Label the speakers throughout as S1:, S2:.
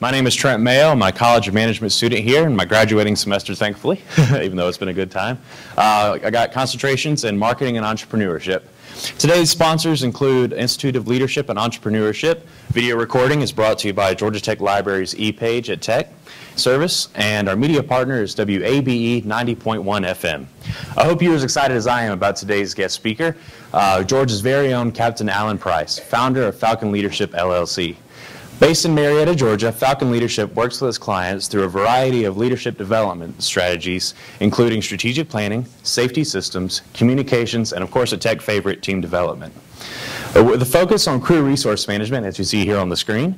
S1: My name is Trent Mayo. I'm a College of Management student here in my graduating semester, thankfully, even though it's been a good time. I got concentrations in marketing and entrepreneurship. Today's sponsors include Institute of Leadership and Entrepreneurship. Video recording is brought to you by Georgia Tech Library's ePage at Tech service, and our media partner is WABE 90.1 FM. I hope you're as excited as I am about today's guest speaker, Georgia's very own Captain Alan Price, founder of Falcon Leadership, LLC. Based in Marietta, Georgia, Falcon Leadership works with its clients through a variety of leadership development strategies, including strategic planning, safety systems, communications, and of course a tech favorite, team development. With a focus on crew resource management, as you see here on the screen,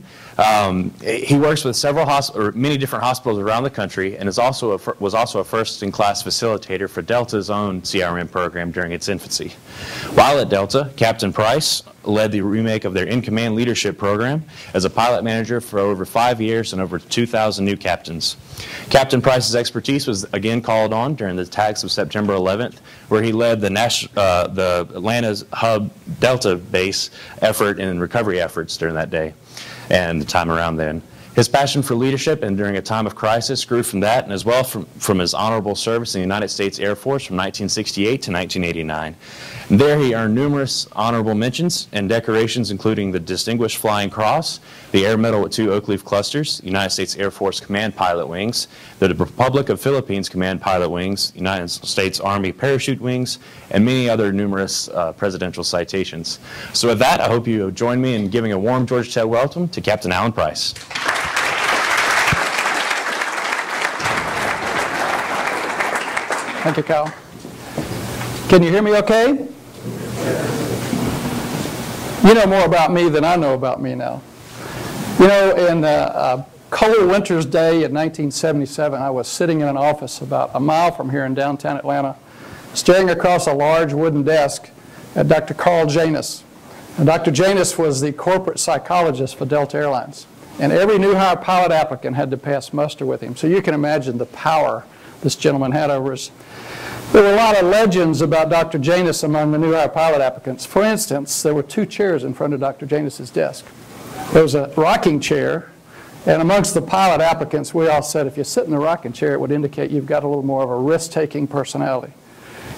S1: he works with many different hospitals around the country, and was also a first-in-class facilitator for Delta's own CRM program during its infancy. While at Delta, Capt Price led the remake of their in-command leadership program as a pilot manager for over 5 years and over 2,000 new captains. Capt Price's expertise was again called on during the attacks of September 11th, where he led the Atlanta's hub Delta base effort and recovery efforts during that day and the time around then. His passion for leadership and during a time of crisis grew from that, and as well from his honorable service in the United States Air Force from 1968 to 1989. And there he earned numerous honorable mentions and decorations, including the Distinguished Flying Cross, the Air Medal with 2 oak leaf clusters, United States Air Force Command Pilot Wings, the Republic of Philippines Command Pilot Wings, United States Army Parachute Wings, and many other numerous presidential citations. So with that, I hope you join me in giving a warm Georgia Tech welcome to Captain Alan Price.
S2: Thank you, Kyle. Can you hear me okay? You know more about me than I know about me now. You know, in a cold winter's day in 1977, I was sitting in an office about a mile from here in downtown Atlanta, staring across a large wooden desk at Dr. Carl Janus. And Dr. Janus was the corporate psychologist for Delta Air Lines. And every new hire pilot applicant had to pass muster with him. So you can imagine the power this gentleman had over us. There were a lot of legends about Dr. Janus among the new hire pilot applicants. For instance, there were 2 chairs in front of Dr. Janus's desk. There was a rocking chair, and amongst the pilot applicants, we all said if you sit in the rocking chair, it would indicate you've got a little more of a risk-taking personality.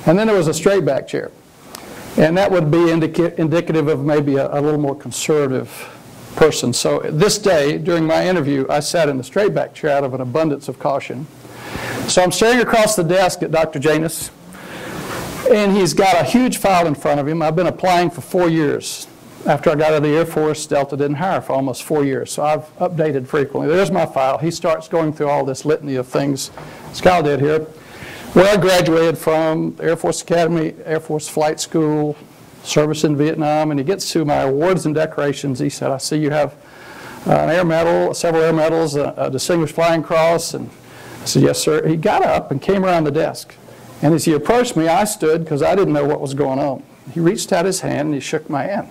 S2: And then there was a straight back chair, and that would be indicative of maybe a little more conservative person. So this day, during my interview, I sat in the straight back chair out of an abundance of caution. So I'm staring across the desk at Dr. Janus, and he's got a huge file in front of him. I've been applying for 4 years. After I got out of the Air Force, Delta didn't hire for almost 4 years, so I've updated frequently. There's my file. He starts going through all this litany of things, as Kyle did here, where I graduated from Air Force Academy, Air Force Flight School, service in Vietnam, and he gets to my awards and decorations. He said, I see you have an Air Medal, several Air Medals, a Distinguished Flying Cross, and I said, yes, sir. He got up and came around the desk. And as he approached me, I stood because I didn't know what was going on. He reached out his hand and he shook my hand.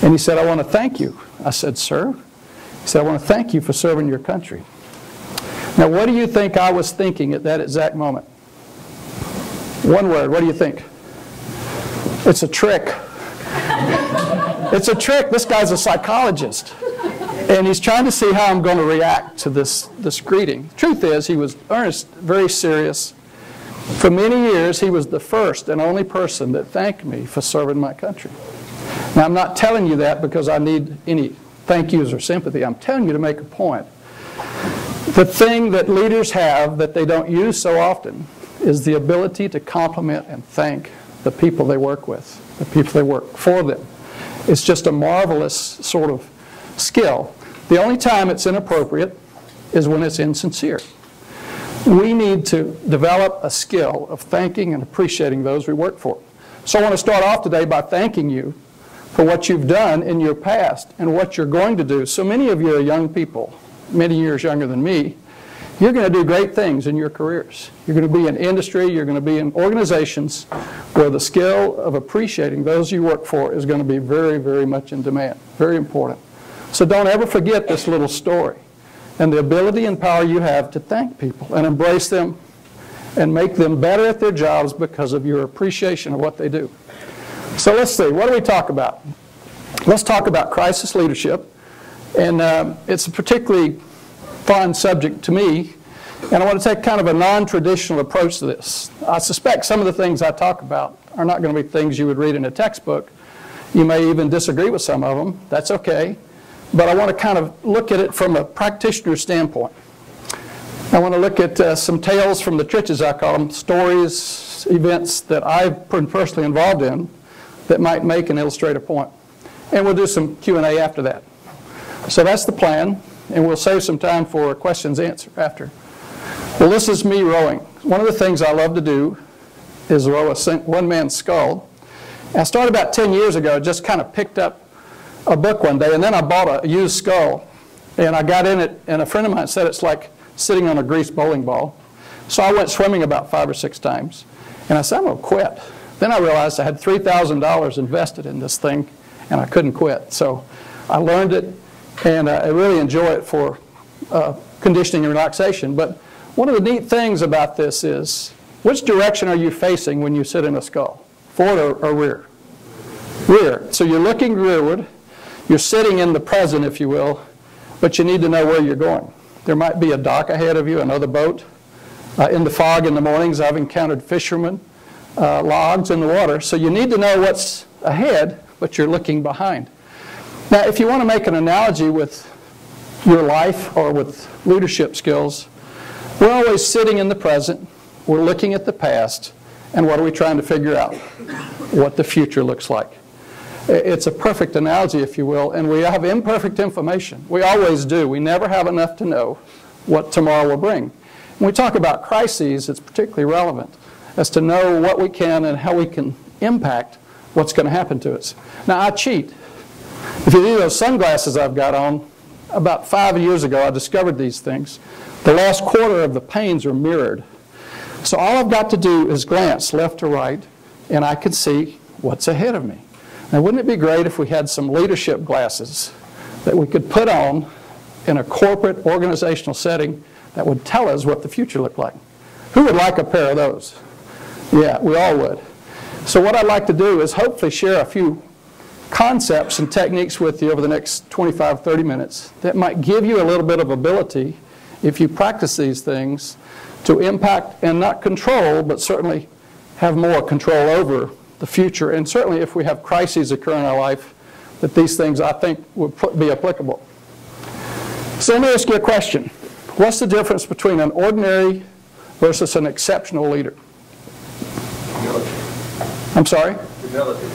S2: And he said, I want to thank you. I said, sir? He said, I want to thank you for serving your country. Now, what do you think I was thinking at that exact moment? One word. What do you think? It's a trick. It's a trick. This guy's a psychologist. And he's trying to see how I'm going to react to this greeting. The truth is, he was earnest, very serious. For many years, he was the first and only person that thanked me for serving my country. Now, I'm not telling you that because I need any thank yous or sympathy. I'm telling you to make a point. The thing that leaders have that they don't use so often is the ability to compliment and thank the people they work with, the people they work for them. It's just a marvelous sort of skill. The only time it's inappropriate is when it's insincere. We need to develop a skill of thanking and appreciating those we work for. So I want to start off today by thanking you for what you've done in your past and what you're going to do. So many of you are young people, many years younger than me. You're going to do great things in your careers. You're going to be in industry, you're going to be in organizations where the skill of appreciating those you work for is going to be very, very much in demand, very important. So don't ever forget this little story and the ability and power you have to thank people and embrace them and make them better at their jobs because of your appreciation of what they do. So let's see, what do we talk about? Let's talk about crisis leadership And it's a particularly fun subject to me, and I want to take kind of a non-traditional approach to this. I suspect some of the things I talk about are not going to be things you would read in a textbook. You may even disagree with some of them. That's okay. But I want to kind of look at it from a practitioner standpoint. I want to look at some tales from the trenches, I call them, stories, events that I've been personally involved in that might make an illustrative point. And we'll do some Q&A after that. So that's the plan, and we'll save some time for questions and answers after. Well, this is me rowing. One of the things I love to do is row a one-man scull. And I started about 10 years ago, just kind of picked up a book one day, and then I bought a used scull. And I got in it, and a friend of mine said it's like sitting on a greased bowling ball. So I went swimming about 5 or 6 times. And I said, I'm going to quit. Then I realized I had $3,000 invested in this thing, and I couldn't quit. So I learned it, and I really enjoy it for conditioning and relaxation. But one of the neat things about this is, which direction are you facing when you sit in a scull? Forward or rear? Rear. So you're looking rearward. You're sitting in the present, if you will, but you need to know where you're going. There might be a dock ahead of you, another boat. In the fog in the mornings, I've encountered fishermen, logs in the water. So you need to know what's ahead, but you're looking behind. Now, if you want to make an analogy with your life or with leadership skills, we're always sitting in the present, we're looking at the past, and what are we trying to figure out? What the future looks like. It's a perfect analogy, if you will, and we have imperfect information. We always do. We never have enough to know what tomorrow will bring. When we talk about crises, it's particularly relevant as to know what we can and how we can impact what's going to happen to us. Now, I cheat. If you see those sunglasses I've got on, about 5 years ago I discovered these things. The last quarter of the panes are mirrored. So all I've got to do is glance left to right, and I can see what's ahead of me. Now, wouldn't it be great if we had some leadership glasses that we could put on in a corporate organizational setting that would tell us what the future looked like? Who would like a pair of those? Yeah, we all would. So what I'd like to do is hopefully share a few concepts and techniques with you over the next 25, 30 minutes that might give you a little bit of ability, if you practice these things, to impact and not control, but certainly have more control over the future. And certainly if we have crises occur in our life, that these things I think would be applicable. So let me ask you a question. What's the difference between an ordinary versus an exceptional leader?
S3: Humility.
S2: I'm sorry?
S3: Humility.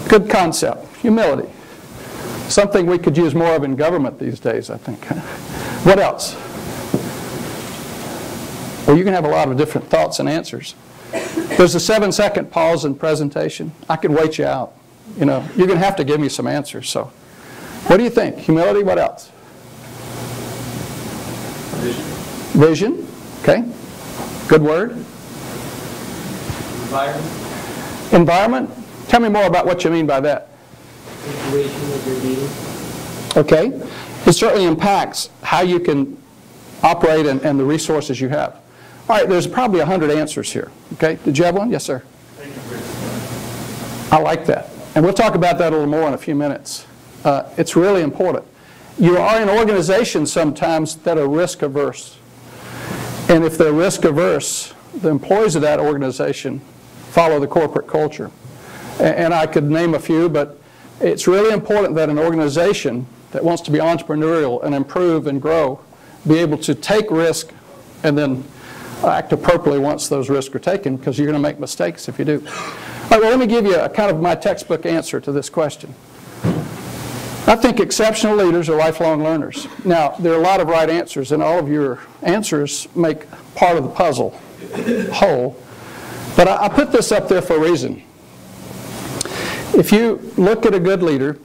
S2: Good concept. Humility. Something we could use more of in government these days, I think. What else? Well, you can have a lot of different thoughts and answers. There's a 7-second pause in presentation. I could wait you out. You know, you're going to have to give me some answers. So, what do you think? Humility, what else?
S3: Vision.
S2: Vision. Okay. Good word.
S3: Environment.
S2: Environment. Tell me more about what you mean by that.
S3: Situation that you're leading.
S2: Okay. It certainly impacts how you can operate and the resources you have. All right, there's probably 100 answers here. Okay, did you have one? Yes, sir.
S3: Thank you for
S2: I like that. And we'll talk about that a little more in a few minutes. It's really important. You are in organizations sometimes that are risk averse. And if they're risk averse, the employees of that organization follow the corporate culture. And I could name a few, but it's really important that an organization that wants to be entrepreneurial and improve and grow be able to take risk and then act appropriately once those risks are taken, because you're going to make mistakes if you do. All right, well, let me give you a kind of my textbook answer to this question. I think exceptional leaders are lifelong learners. Now, there are a lot of right answers, and all of your answers make part of the puzzle whole. But I put this up there for a reason. If you look at a good leader,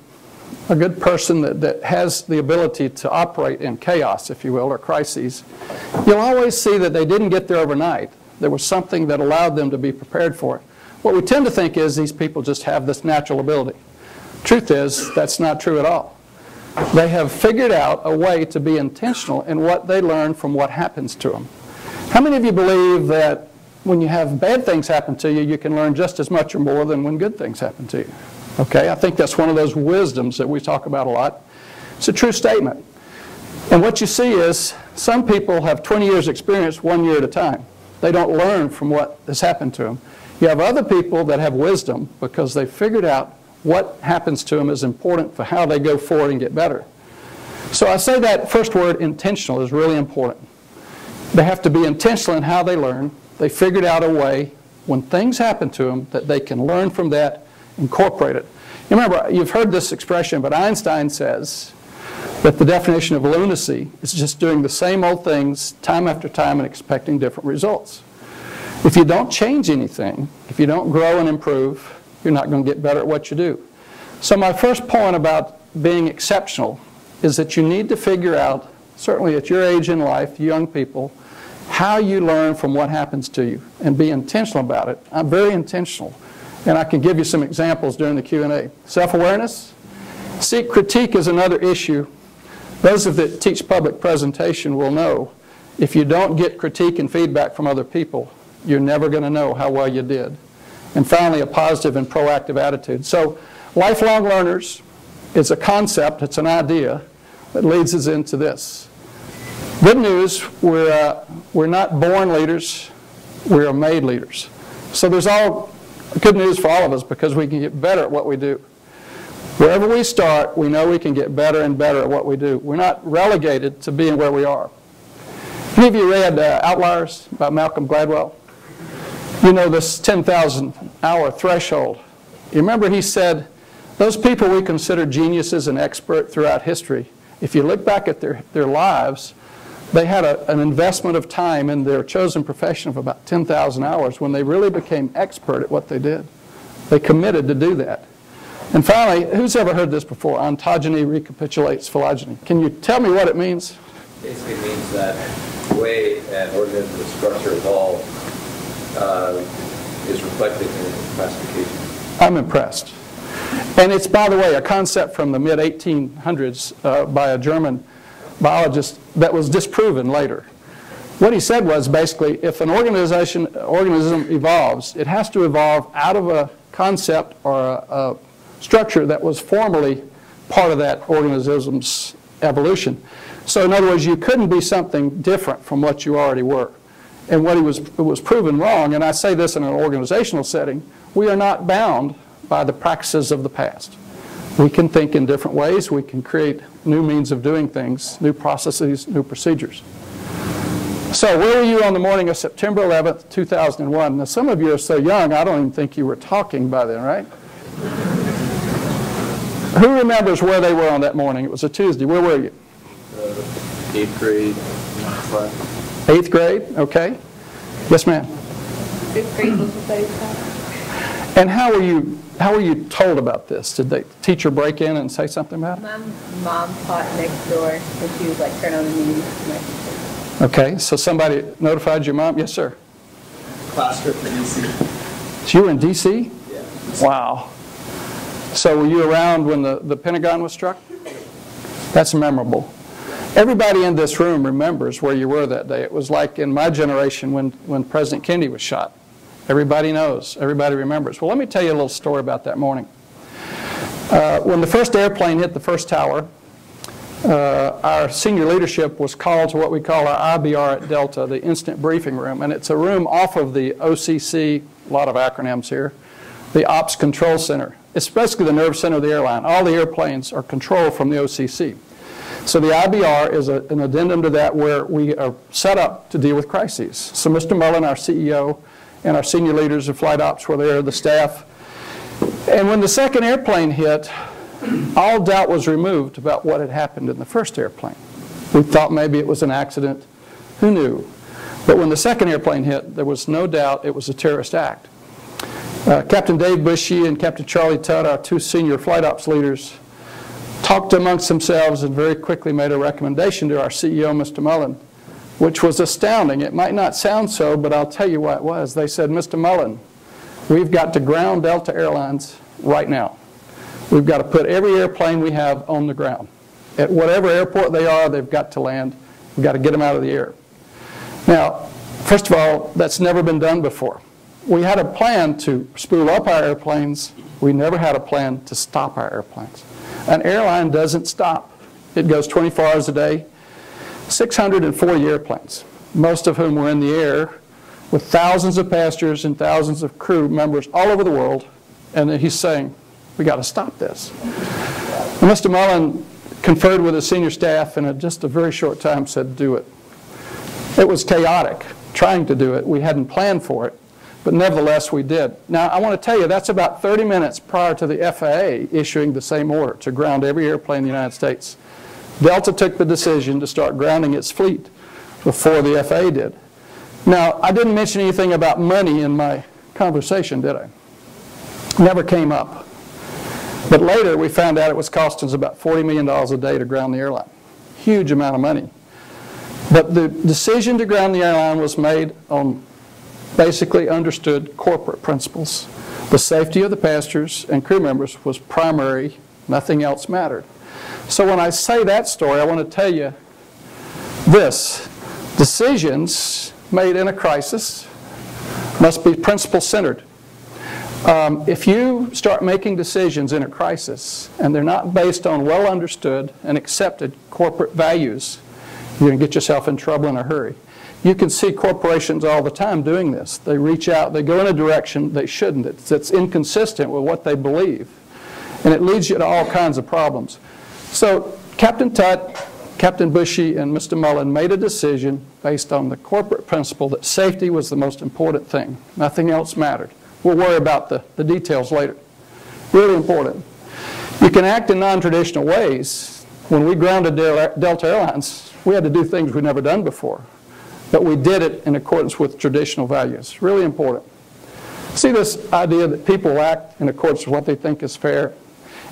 S2: a good person that has the ability to operate in chaos, if you will, or crises, you'll always see that they didn't get there overnight. There was something that allowed them to be prepared for it. What we tend to think is these people just have this natural ability. Truth is, that's not true at all. They have figured out a way to be intentional in what they learn from what happens to them. How many of you believe that when you have bad things happen to you, you can learn just as much or more than when good things happen to you? Okay, I think that's one of those wisdoms that we talk about a lot. It's a true statement. And what you see is some people have 20 years experience 1 year at a time. They don't learn from what has happened to them. You have other people that have wisdom because they figured out what happens to them is important for how they go forward and get better. So I say that first word, intentional, is really important. They have to be intentional in how they learn. They figured out a way when things happen to them that they can learn from that, incorporate it. You remember, you've heard this expression, but Einstein says that the definition of lunacy is just doing the same old things time after time and expecting different results. If you don't change anything, if you don't grow and improve, you're not going to get better at what you do. So my first point about being exceptional is that you need to figure out, certainly at your age in life, young people, how you learn from what happens to you and be intentional about it. I'm very intentional, and I can give you some examples during the Q&A. Self-awareness. See, critique is another issue. Those of that teach public presentation will know if you don't get critique and feedback from other people, you're never going to know how well you did. And finally, a positive and proactive attitude. So lifelong learners is a concept, it's an idea that leads us into this. Good news, we're not born leaders, we are made leaders. So there's all good news for all of us because we can get better at what we do. Wherever we start, we know we can get better and better at what we do. We're not relegated to being where we are. Any of you read Outliers by Malcolm Gladwell? You know this 10,000 hour threshold. You remember he said, those people we consider geniuses and expert throughout history, if you look back at their lives, they had an investment of time in their chosen profession of about 10,000 hours when they really became expert at what they did. They committed to do that. And finally, who's ever heard this before? Ontogeny recapitulates phylogeny. Can you tell me what it means?
S4: Basically means that the way an organism's structure evolved is reflected in its classification.
S2: I'm impressed. And it's, by the way, a concept from the mid-1800s by a German biologist that was disproven later. What he said was basically, if an organism evolves, it has to evolve out of a concept or a structure that was formerly part of that organism's evolution. So in other words, you couldn't be something different from what you already were. And what was proven wrong, and I say this in an organizational setting, we are not bound by the practices of the past. We can think in different ways. We can create new means of doing things, new processes, new procedures. So where were you on the morning of September 11th, 2001? Now some of you are so young, I don't even think you were talking by then, right? Who remembers where they were on that morning? It was a Tuesday. Where were you?
S4: 8th grade class.
S2: 8th grade, okay. Yes, ma'am.
S5: 5th grade was the study class.
S2: And how were you told about this? Did the teacher break in and say something about it?
S5: My mom taught next door, and she was like, turn on the news.
S2: Okay, so somebody notified your mom? Yes, sir.
S6: Class trip to D.C.
S2: So you were in D.C.?
S6: Yeah.
S2: Wow. So were you around when the Pentagon was struck? That's memorable. Everybody in this room remembers where you were that day. It was like in my generation when President Kennedy was shot. Everybody knows. Everybody remembers. Well, let me tell you a little story about that morning. When the first airplane hit the first tower, our senior leadership was called to what we call our IBR at Delta, the Instant Briefing Room. And it's a room off of the OCC, a lot of acronyms here, the Ops Control Center. It's basically the nerve center of the airline. All the airplanes are controlled from the OCC. So the IBR is an addendum to that where we are set up to deal with crises. So Mr. Mullen, our CEO, and our senior leaders of flight ops were there, the staff. And when the second airplane hit, all doubt was removed about what had happened in the first airplane. We thought maybe it was an accident. Who knew? But when the second airplane hit, there was no doubt it was a terrorist act. Captain Dave Bushy and Captain Charlie Tutt, our two senior flight ops leaders, talked amongst themselves and very quickly made a recommendation to our CEO, Mr. Mullen, which was astounding. It might not sound so, but I'll tell you what it was. They said, Mr. Mullen, we've got to ground Delta Airlines right now. We've got to put every airplane we have on the ground. At whatever airport they are, they've got to land. We've got to get them out of the air. Now, first of all, that's never been done before. we had a plan to spool up our airplanes. We never had a plan to stop our airplanes. An airline doesn't stop. It goes 24 hours a day, 640 airplanes, most of whom were in the air with thousands of passengers and thousands of crew members all over the world. And he's saying, we got to stop this. And Mr. Mullen conferred with his senior staff and in just a very short time said, do it. It was chaotic trying to do it. We hadn't planned for it, but nevertheless we did. Now I want to tell you that's about 30 minutes prior to the FAA issuing the same order to ground every airplane in the United States. Delta took the decision to start grounding its fleet before the FAA did. Now I didn't mention anything about money in my conversation, did I? Never came up. But later we found out it was costing us about $40 million a day to ground the airline. Huge amount of money. But the decision to ground the airline was made on basically understood corporate principles. The safety of the passengers and crew members was primary. Nothing else mattered. So when I say that story, I want to tell you this. Decisions made in a crisis must be principle-centered. If you start making decisions in a crisis and they're not based on well-understood and accepted corporate values, you're going to get yourself in trouble in a hurry. You can see corporations all the time doing this. They reach out, they go in a direction they shouldn't. It's inconsistent with what they believe. And it leads you to all kinds of problems. So Captain Tutt, Captain Bushy, and Mr. Mullen made a decision based on the corporate principle that safety was the most important thing. Nothing else mattered. We'll worry about the details later. Really important. You can act in non-traditional ways. When we grounded Delta Airlines, we had to do things we'd never done before. But we did it in accordance with traditional values. Really important. See this idea that people act in accordance with what they think is fair?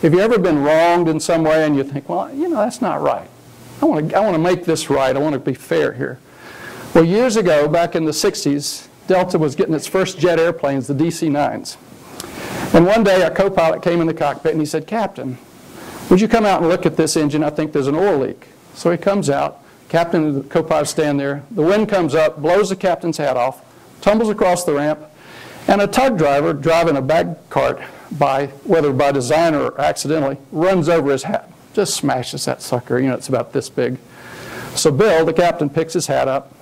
S2: Have you ever been wronged in some way and you think, well, you know, that's not right. I want to make this right. I want to be fair here. Well, years ago, back in the 60s, Delta was getting its first jet airplanes, the DC-9s. And one day, a co-pilot came in the cockpit and he said, Captain, would you come out and look at this engine? I think there's an oil leak. So he comes out. Captain and the co-pilot stand there. The wind comes up, blows the captain's hat off, tumbles across the ramp, and a tug driver driving a bag cart, whether by design or accidentally, runs over his hat. Just smashes that sucker. You know, it's about this big. So Bill, the captain, picks his hat up.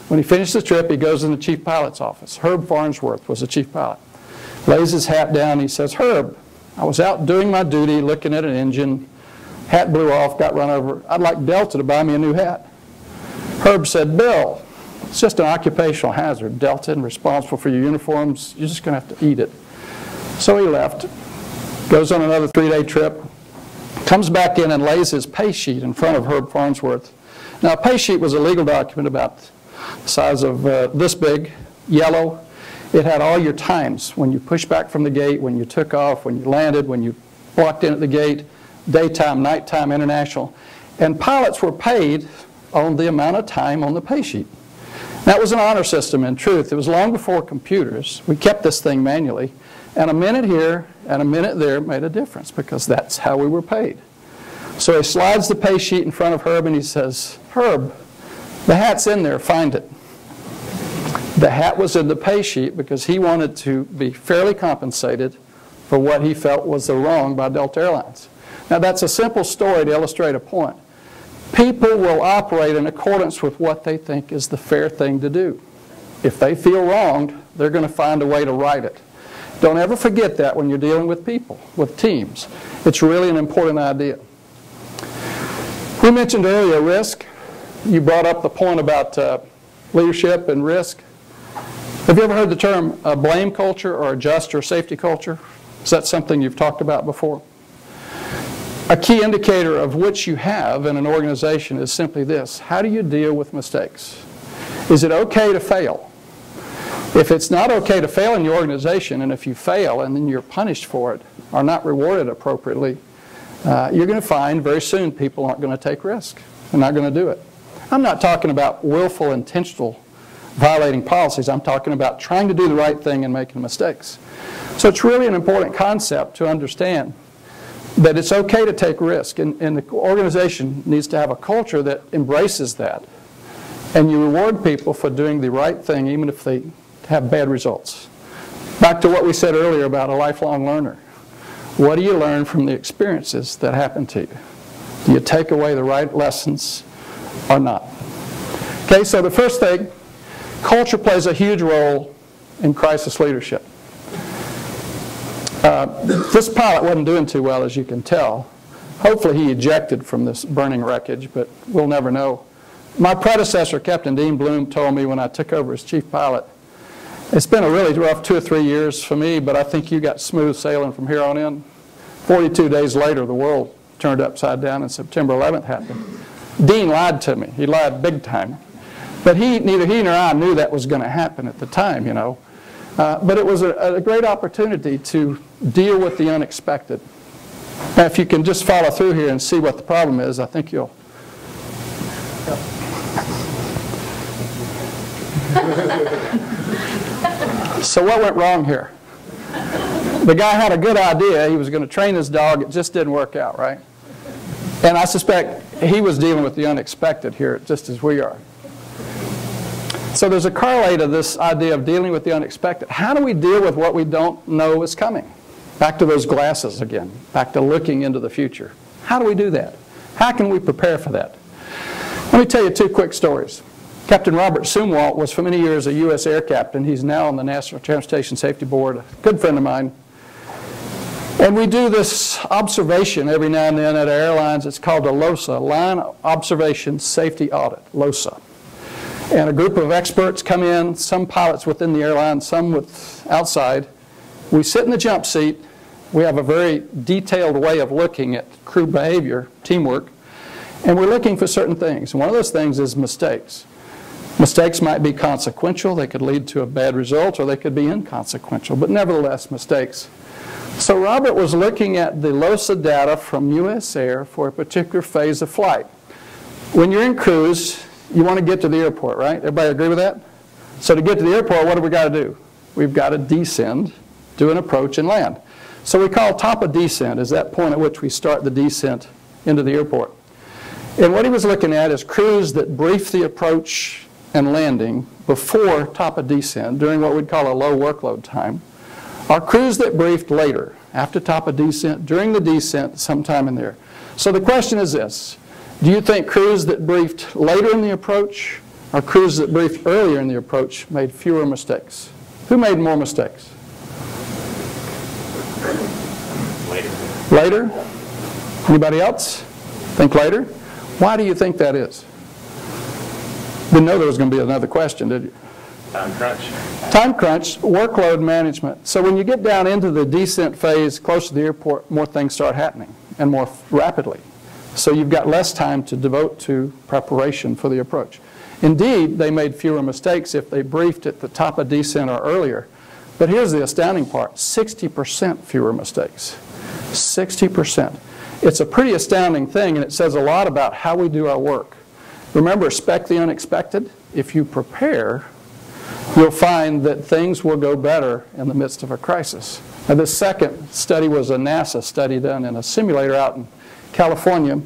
S2: When he finishes the trip, he goes in the chief pilot's office. Herb Farnsworth was the chief pilot. Lays his hat down. He says, Herb, I was out doing my duty, looking at an engine. Hat blew off, got run over. I'd like Delta to buy me a new hat. Herb said, Bill, it's just an occupational hazard. Delta isn't responsible for your uniforms. You're just going to have to eat it. So he left, goes on another 3-day trip, comes back in and lays his pay sheet in front of Herb Farnsworth. Now, a pay sheet was a legal document about the size of this big, yellow. It had all your times, when you pushed back from the gate, when you took off, when you landed, when you walked in at the gate, daytime, nighttime, international. And pilots were paid on the amount of time on the pay sheet. That was an honor system in truth. It was long before computers. We kept this thing manually. And a minute here and a minute there made a difference because that's how we were paid. So he slides the pay sheet in front of Herb and he says, Herb, the hat's in there, find it. The hat was in the pay sheet because he wanted to be fairly compensated for what he felt was the wrong by Delta Airlines. Now that's a simple story to illustrate a point. People will operate in accordance with what they think is the fair thing to do. If they feel wronged, they're going to find a way to right it. Don't ever forget that when you're dealing with people, with teams. It's really an important idea. We mentioned earlier risk. You brought up the point about leadership and risk. Have you ever heard the term blame culture or a just or safety culture? Is that something you've talked about before? A key indicator of which you have in an organization is simply this. How do you deal with mistakes? Is it okay to fail? If it's not okay to fail in your organization, and if you fail and then you're punished for it or not rewarded appropriately, you're going to find very soon people aren't going to take risk. They're not going to do it. I'm not talking about willful, intentional violating policies. I'm talking about trying to do the right thing and making mistakes. So it's really an important concept to understand that it's okay to take risk, and the organization needs to have a culture that embraces that. And you reward people for doing the right thing even if they have bad results. Back to what we said earlier about a lifelong learner. What do you learn from the experiences that happen to you? Do you take away the right lessons or not? Okay, so the first thing, culture plays a huge role in crisis leadership. This pilot wasn't doing too well, as you can tell. Hopefully he ejected from this burning wreckage, but we'll never know. My predecessor, Captain Dean Bloom, told me when I took over as chief pilot, it's been a really rough 2 or 3 years for me, but I think you got smooth sailing from here on in. 42 days later, the world turned upside down and September 11th happened. Dean lied to me. He lied big time. But neither he nor I knew that was going to happen at the time, you know. But it was a great opportunity to deal with the unexpected. Now, if you can just follow through here and see what the problem is, I think you'll... So what went wrong here? The guy had a good idea. He was going to train his dog. It just didn't work out, right? And I suspect he was dealing with the unexpected here, just as we are. So there's a correlate to this idea of dealing with the unexpected. How do we deal with what we don't know is coming? Back to those glasses again. Back to looking into the future. How do we do that? How can we prepare for that? Let me tell you 2 quick stories. Captain Robert Sumwalt was for many years a U.S. Air Captain. He's now on the National Transportation Safety Board, a good friend of mine. And we do this observation every now and then at our airlines. It's called a LOSA, Line Observation Safety Audit, LOSA. And a group of experts come in, some pilots within the airline, some outside. We sit in the jump seat. We have a very detailed way of looking at crew behavior, teamwork, and we're looking for certain things. And one of those things is mistakes. Mistakes might be consequential. They could lead to a bad result, or they could be inconsequential, but nevertheless, mistakes. So Robert was looking at the LOSA data from U.S. Air for a particular phase of flight. When you're in cruise, you want to get to the airport, right? Everybody agree with that? So to get to the airport, what do we got to do? We've got to descend, do an approach, and land. So we call top of descent is that point at which we start the descent into the airport. And what he was looking at is crews that brief the approach and landing before top of descent during what we'd call a low workload time, are crews that briefed later, after top of descent, during the descent, sometime in there. So the question is this: do you think crews that briefed later in the approach or crews that briefed earlier in the approach made fewer mistakes? Who made more mistakes?
S1: Later.
S2: Later? Anybody else? Think later? Why do you think that is? Didn't know there was going to be another question, did you?
S1: Time crunch.
S2: Time crunch, workload management. So when you get down into the descent phase, close to the airport, more things start happening, and more rapidly. So you've got less time to devote to preparation for the approach. Indeed, they made fewer mistakes if they briefed at the top of descent or earlier. But here's the astounding part: 60% fewer mistakes. 60%. It's a pretty astounding thing, and it says a lot about how we do our work. Remember, expect the unexpected. If you prepare, you'll find that things will go better in the midst of a crisis. Now, this second study was a NASA study done in a simulator out in California.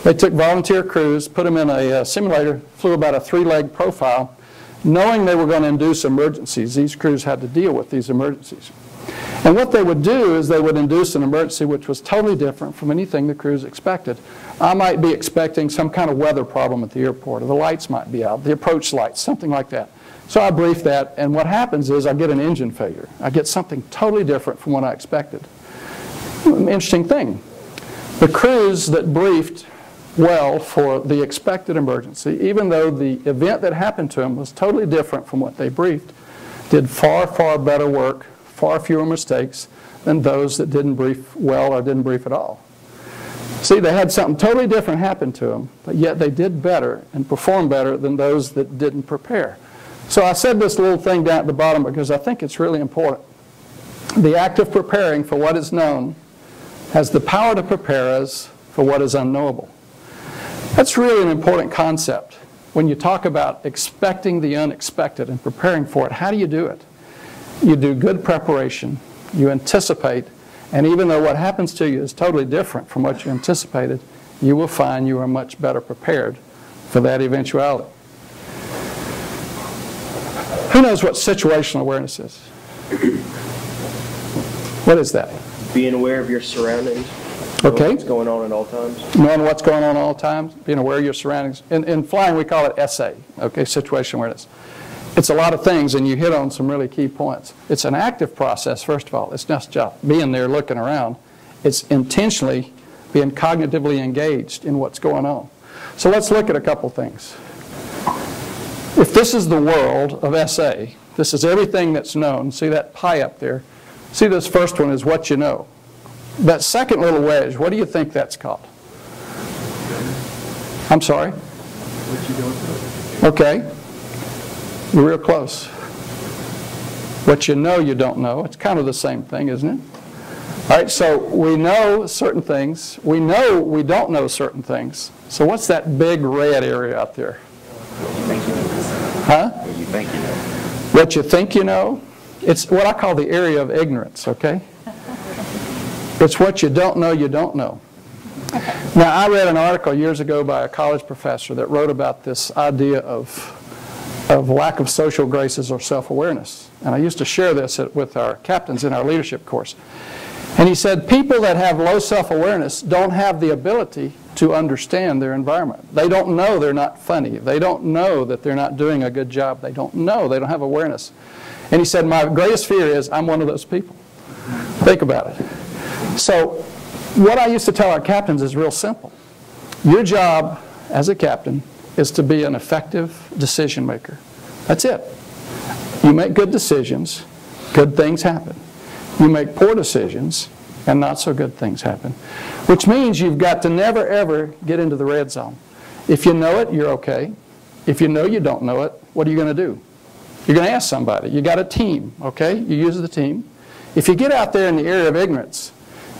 S2: They took volunteer crews, put them in a simulator, flew about a 3-leg profile, knowing they were going to induce emergencies. These crews had to deal with these emergencies. And what they would do is they would induce an emergency which was totally different from anything the crews expected. I might be expecting some kind of weather problem at the airport, or the lights might be out, the approach lights, something like that. So I brief that, and what happens is I get an engine failure. I get something totally different from what I expected. Interesting thing. The crews that briefed well for the expected emergency, even though the event that happened to them was totally different from what they briefed, did far, far better work, far fewer mistakes than those that didn't brief well or didn't brief at all. See, they had something totally different happen to them, but yet they did better and performed better than those that didn't prepare. So I said this little thing down at the bottom because I think it's really important. The act of preparing for what is known has the power to prepare us for what is unknowable. That's really an important concept. When you talk about expecting the unexpected and preparing for it, how do you do it? You do good preparation, you anticipate, and even though what happens to you is totally different from what you anticipated, you will find you are much better prepared for that eventuality. Who knows what situational awareness is? What is that?
S7: Being aware of your surroundings.
S2: Okay.
S7: What's going on at all times.
S2: Knowing what's going on at all times, being aware of your surroundings. In flying, we call it SA, okay, situation awareness. It's a lot of things, and you hit on some really key points. It's an active process, first of all. It's not just being there looking around. It's intentionally being cognitively engaged in what's going on. So let's look at a couple things. If this is the world of SA, this is everything that's known. See that pie up there? See, this first one is what you know. That second little wedge, what do you think that's called? I'm sorry? Okay. You're real close. What you don't know. It's kind of the same thing, isn't it? All right, so we know certain things. We know we don't know certain things. So what's that big red area out there? Huh?
S8: What you think you know.
S2: What you think you know? It's what I call the area of ignorance, okay? It's what you don't know you don't know. Now, I read an article years ago by a college professor that wrote about this idea of lack of social graces or self-awareness. And I used to share this with our captains in our leadership course. And he said people that have low self-awareness don't have the ability to understand their environment. They don't know they're not funny. They don't know that they're not doing a good job. They don't know. They don't have awareness. And he said, my greatest fear is I'm one of those people. Think about it. So what I used to tell our captains is real simple. Your job as a captain is to be an effective decision maker. That's it. You make good decisions, good things happen. You make poor decisions, and not so good things happen. Which means you've got to never, ever get into the red zone. If you know it, you're okay. If you know you don't know it, what are you going to do? You're going to ask somebody. You got a team, okay? You use the team. If you get out there in the area of ignorance,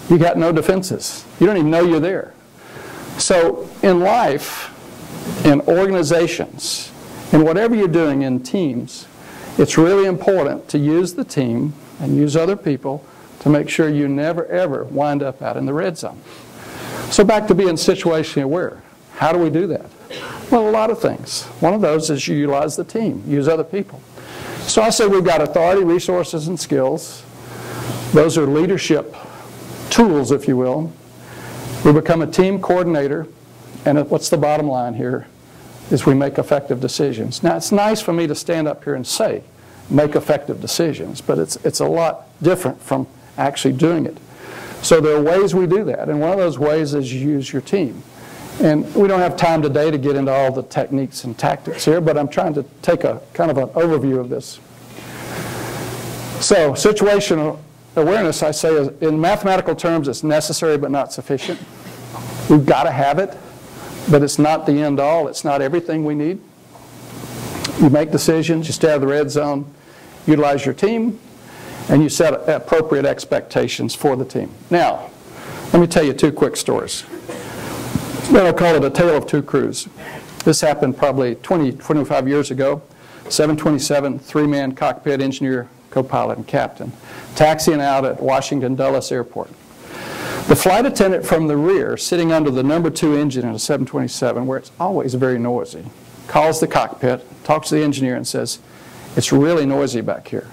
S2: you got no defenses. You don't even know you're there. So in life, in organizations, in whatever you're doing in teams, it's really important to use the team and use other people to make sure you never, ever wind up out in the red zone. So back to being situationally aware. How do we do that? Well, a lot of things. One of those is you utilize the team, use other people. So I say we've got authority, resources, and skills. Those are leadership tools, if you will. We become a team coordinator, and what's the bottom line here is we make effective decisions. Now, it's nice for me to stand up here and say, make effective decisions, but it's a lot different from actually doing it. So there are ways we do that, and one of those ways is you use your team. And we don't have time today to get into all the techniques and tactics here, but I'm trying to take a kind of an overview of this. So situational awareness, I say, is, in mathematical terms, it's necessary but not sufficient. We've got to have it, but it's not the end all. It's not everything we need. You make decisions, you stay out of the red zone, utilize your team, and you set appropriate expectations for the team. Now, let me tell you two quick stories. I'll call it a tale of two crews. This happened probably 25 years ago. 727, three-man cockpit, engineer, co-pilot, and captain, taxiing out at Washington Dulles Airport. The flight attendant from the rear, sitting under the number 2 engine in a 727, where it's always very noisy, calls the cockpit, talks to the engineer, and says, it's really noisy back here.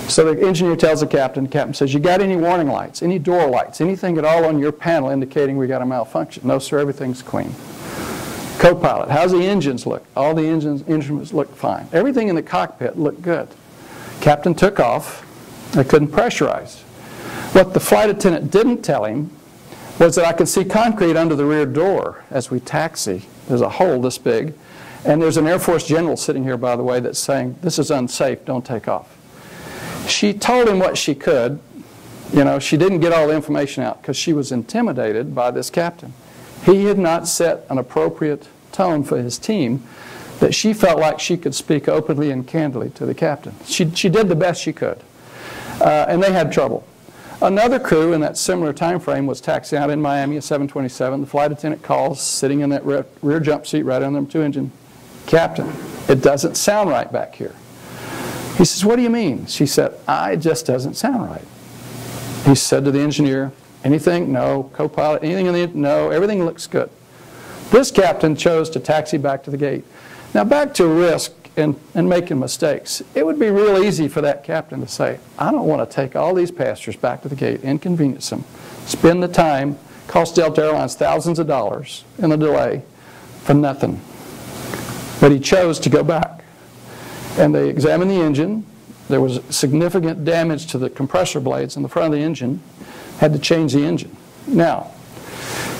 S2: So the engineer tells the captain says, you got any warning lights, any door lights, anything at all on your panel indicating we got a malfunction? No, sir, everything's clean. Co-pilot, how's the engines look? All the instruments look fine. Everything in the cockpit looked good. Captain took off. They couldn't pressurize. What the flight attendant didn't tell him was that I could see concrete under the rear door as we taxi. There's a hole this big. And there's an Air Force general sitting here, by the way, that's saying, this is unsafe, don't take off. She told him what she could. You know, she didn't get all the information out because she was intimidated by this captain. He had not set an appropriate tone for his team that she felt like she could speak openly and candidly to the captain. She did the best she could. And they had trouble. Another crew in that similar time frame was taxiing out in Miami, a 727. The flight attendant calls, sitting in that rear jump seat right on the number 2 engine. Captain, it doesn't sound right back here. He says, what do you mean? She said, it just doesn't sound right. He said to the engineer, anything? No. Co-pilot, anything in the, no. Everything looks good. This captain chose to taxi back to the gate. Now back to risk and making mistakes. It would be real easy for that captain to say, I don't want to take all these passengers back to the gate, inconvenience them, spend the time, cost Delta Airlines thousands of dollars in the delay for nothing. But he chose to go back. And they examined the engine. There was significant damage to the compressor blades in the front of the engine. Had to change the engine. Now,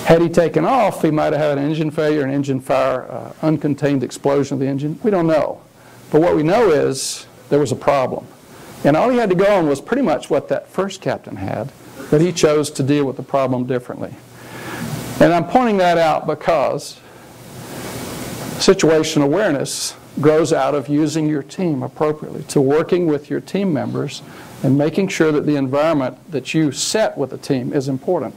S2: had he taken off, he might have had an engine failure, an engine fire, uncontained explosion of the engine. We don't know. But what we know is there was a problem. And all he had to go on was pretty much what that first captain had, but he chose to deal with the problem differently. And I'm pointing that out because situational awareness grows out of using your team appropriately, to working with your team members and making sure that the environment that you set with the team is important.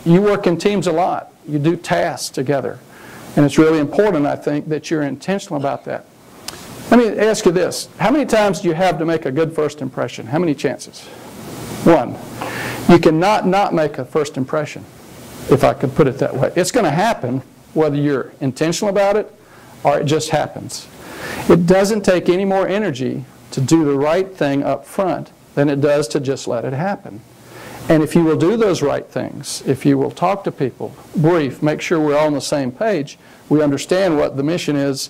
S2: You work in teams a lot. You do tasks together. And it's really important, I think, that you're intentional about that. Let me ask you this. How many times do you have to make a good first impression? How many chances? One. You cannot not make a first impression, if I could put it that way. It's going to happen whether you're intentional about it or it just happens. It doesn't take any more energy to do the right thing up front than it does to just let it happen. And if you will do those right things, if you will talk to people, brief, make sure we're all on the same page, we understand what the mission is,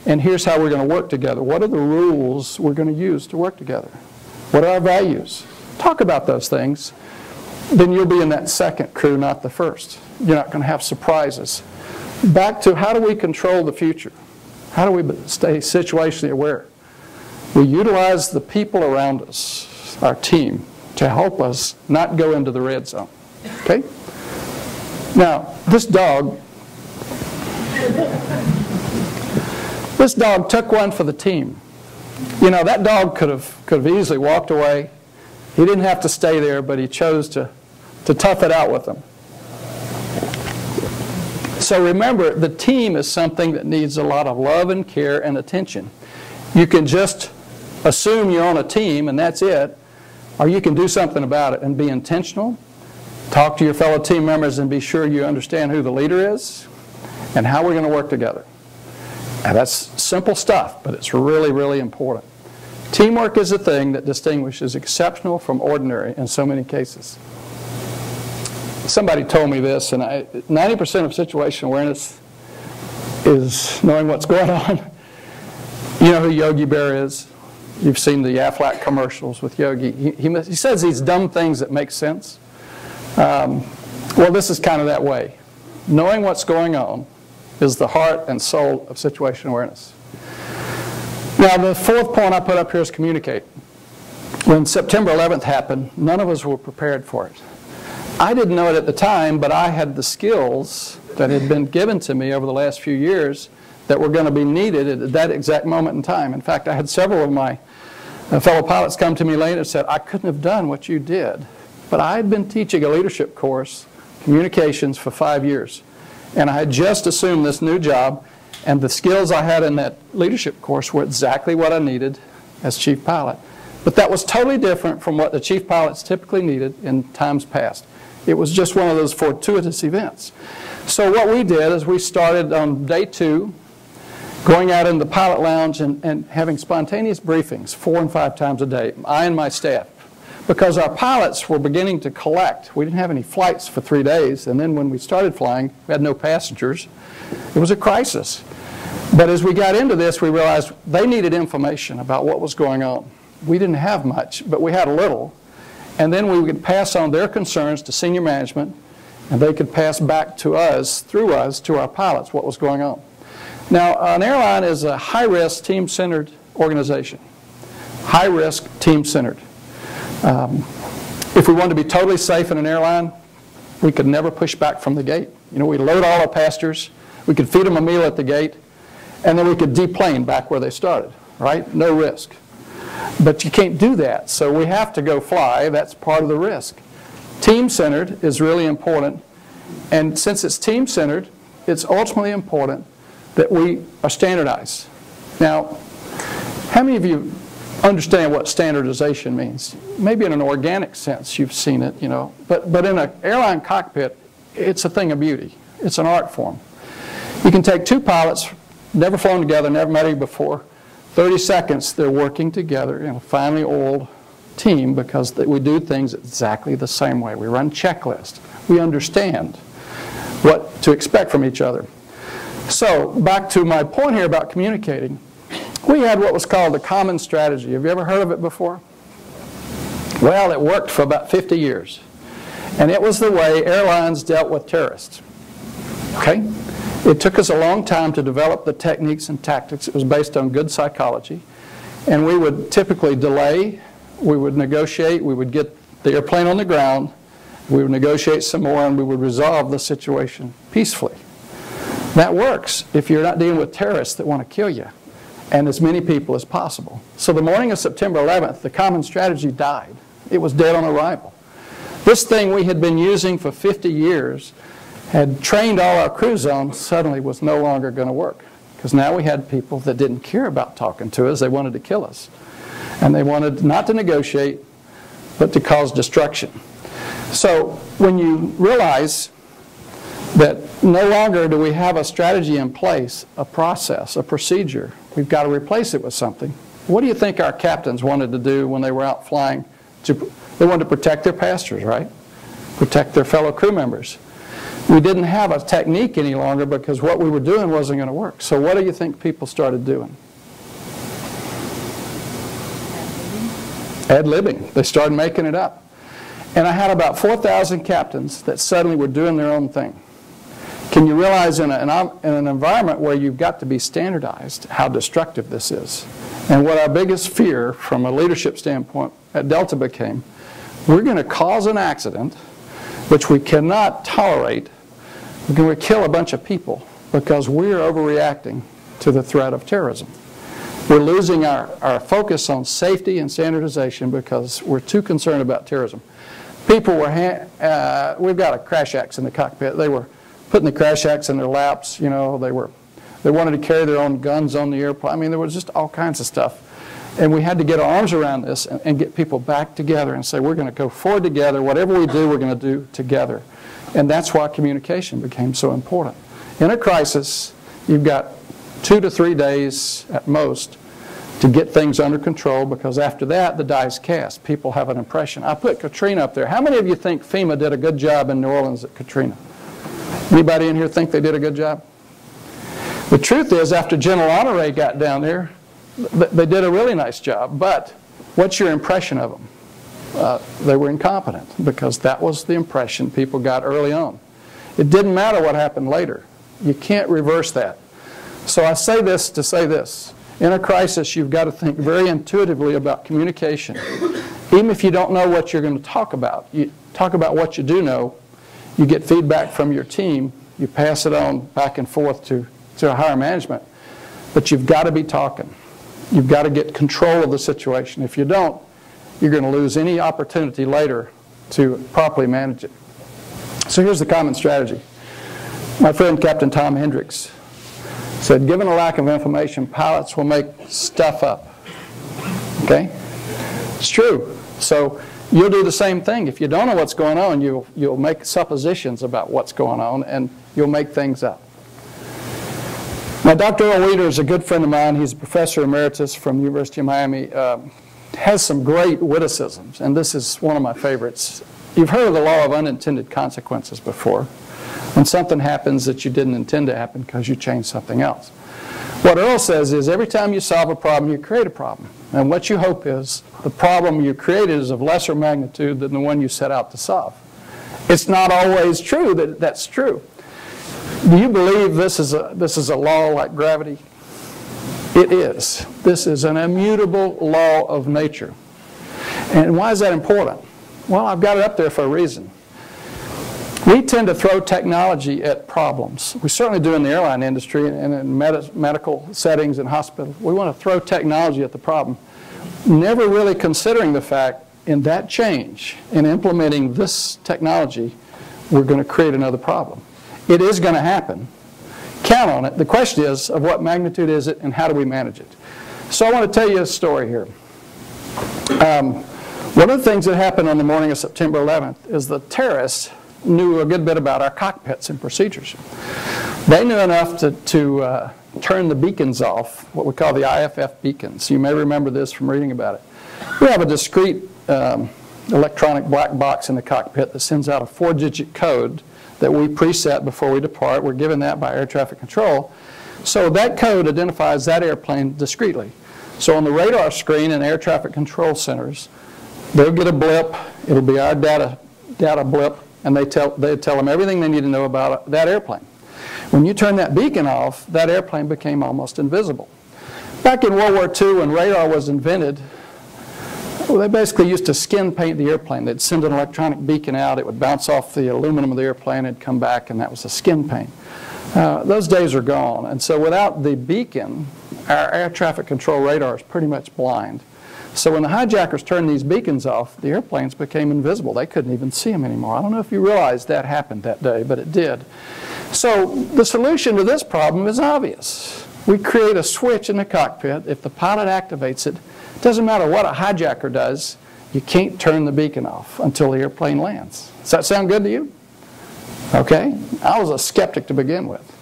S2: and here's how we're going to work together. What are the rules we're going to use to work together? What are our values? Talk about those things. Then you'll be in that second crew, not the first. You're not going to have surprises. Back to how do we control the future? How do we stay situationally aware? We utilize the people around us, our team, to help us not go into the red zone. Okay? Now, this dog took one for the team. You know, that dog could have easily walked away. He didn't have to stay there, but he chose to tough it out with them. So remember, the team is something that needs a lot of love and care and attention. You can just assume you're on a team and that's it, or you can do something about it and be intentional, talk to your fellow team members and be sure you understand who the leader is and how we're going to work together. Now that's simple stuff, but it's really, really important. Teamwork is the thing that distinguishes exceptional from ordinary in so many cases. Somebody told me this, and 90% of situational awareness is knowing what's going on. You know who Yogi Bear is? You've seen the Aflac commercials with Yogi. He says these dumb things that make sense. Well, this is kind of that way. Knowing what's going on is the heart and soul of situational awareness. Now, the fourth point I put up here is communicate. When September 11th happened, none of us were prepared for it. I didn't know it at the time, but I had the skills that had been given to me over the last few years that were going to be needed at that exact moment in time. In fact, I had several of my fellow pilots come to me later and said, I couldn't have done what you did. But I had been teaching a leadership course, communications, for 5 years. And I had just assumed this new job, and the skills I had in that leadership course were exactly what I needed as chief pilot. But that was totally different from what the chief pilots typically needed in times past. It was just one of those fortuitous events. So what we did is we started on day 2, going out in the pilot lounge and having spontaneous briefings 4 and 5 times a day, I and my staff. Because our pilots were beginning to collect. We didn't have any flights for 3 days, and then when we started flying, we had no passengers. It was a crisis. But as we got into this, we realized they needed information about what was going on. We didn't have much, but we had a little. And then we could pass on their concerns to senior management, and they could pass back to us, through us, to our pilots, what was going on. Now, an airline is a high-risk, team-centered organization. High-risk, team-centered. If we wanted to be totally safe in an airline, we could never push back from the gate. You know, we load all our passengers, we could feed them a meal at the gate, and then we could deplane back where they started, right? No risk. But you can't do that, so we have to go fly. That's part of the risk. Team-centered is really important, and since it's team-centered, it's ultimately important that we are standardized. Now, how many of you understand what standardization means? Maybe in an organic sense you've seen it, you know, but in an airline cockpit, it's a thing of beauty. It's an art form. You can take 2 pilots, never flown together, never met before, 30 seconds, they're working together in a finely oiled team because we do things exactly the same way. We run checklists. We understand what to expect from each other. So back to my point here about communicating. We had what was called the common strategy. Have you ever heard of it before? Well, it worked for about 50 years. And it was the way airlines dealt with terrorists. Okay? It took us a long time to develop the techniques and tactics. It was based on good psychology. And we would typically delay, we would negotiate, we would get the airplane on the ground, we would negotiate some more, and we would resolve the situation peacefully. That works if you're not dealing with terrorists that want to kill you, and as many people as possible. So the morning of September 11th, the common strategy died. It was dead on arrival. This thing we had been using for 50 years, had trained all our crews on, suddenly was no longer going to work. Because now we had people that didn't care about talking to us, they wanted to kill us. And they wanted not to negotiate, but to cause destruction. So when you realize that no longer do we have a strategy in place, a process, a procedure, we've got to replace it with something. What do you think our captains wanted to do when they were out flying? They wanted to protect their passengers, right? Protect their fellow crew members. We didn't have a technique any longer because what we were doing wasn't going to work. So what do you think people started doing? Ad-libbing. They started making it up. And I had about 4,000 captains that suddenly were doing their own thing. Can you realize in an environment where you've got to be standardized how destructive this is? And what our biggest fear from a leadership standpoint at Delta became, we're going to cause an accident which we cannot tolerate. We're going to kill a bunch of people because we're overreacting to the threat of terrorism. We're losing our focus on safety and standardization because we're too concerned about terrorism. People were, we've got a crash axe in the cockpit. They were putting the crash axe in their laps. You know, they wanted to carry their own guns on the airplane. I mean, there was just all kinds of stuff. And we had to get our arms around this and get people back together and say, we're going to go forward together. Whatever we do, we're going to do together. And that's why communication became so important. In a crisis, you've got 2 to 3 days at most to get things under control, because after that, the die is cast. People have an impression. I put Katrina up there. How many of you think FEMA did a good job in New Orleans at Katrina? Anybody in here think they did a good job? The truth is, after General Honore got down there, they did a really nice job. But what's your impression of them? They were incompetent, because that was the impression people got early on. It didn't matter what happened later. You can't reverse that. So I say this to say this. In a crisis, you've got to think very intuitively about communication. Even if you don't know what you're going to talk about, you talk about what you do know. You get feedback from your team. You pass it on back and forth to higher management. But you've got to be talking. You've got to get control of the situation. If you don't, you're going to lose any opportunity later to properly manage it. So here's the common strategy. My friend Captain Tom Hendricks said, given a lack of information, pilots will make stuff up. Okay? It's true. So you'll do the same thing. If you don't know what's going on, you'll make suppositions about what's going on, and you'll make things up. Now, Dr. Earl Weeder is a good friend of mine. He's a professor emeritus from the University of Miami. Has some great witticisms, and this is one of my favorites. You've heard of the Law of Unintended Consequences before. When something happens that you didn't intend to happen because you changed something else. What Earl says is every time you solve a problem, you create a problem. And what you hope is the problem you created is of lesser magnitude than the one you set out to solve. It's not always true that that's true. Do you believe this is a law like gravity? It is. This is an immutable law of nature. And why is that important? Well, I've got it up there for a reason. We tend to throw technology at problems. We certainly do in the airline industry and in medical settings and hospitals. We want to throw technology at the problem, never really considering the fact in that change, in implementing this technology, we're going to create another problem. It is going to happen. Count on it. The question is, of what magnitude is it and how do we manage it? So I want to tell you a story here. One of the things that happened on the morning of September 11th is the terrorists knew a good bit about our cockpits and procedures. They knew enough to turn the beacons off, what we call the IFF beacons. You may remember this from reading about it. We have a discrete electronic black box in the cockpit that sends out a 4-digit code that we preset before we depart. We're given that by air traffic control. So that code identifies that airplane discreetly. So on the radar screen in air traffic control centers, they'll get a blip. It'll be our data blip, and they tell them everything they need to know about that airplane. When you turn that beacon off, that airplane became almost invisible. Back in World War II, when radar was invented, they basically used to skin paint the airplane. They'd send an electronic beacon out, it would bounce off the aluminum of the airplane, it'd come back, and that was a skin paint. Those days are gone, and so without the beacon, our air traffic control radar is pretty much blind. So when the hijackers turned these beacons off, the airplanes became invisible. They couldn't even see them anymore. I don't know if you realized that happened that day, but it did. So the solution to this problem is obvious. We create a switch in the cockpit. If the pilot activates it, it doesn't matter what a hijacker does, you can't turn the beacon off until the airplane lands. Does that sound good to you? Okay. I was a skeptic to begin with.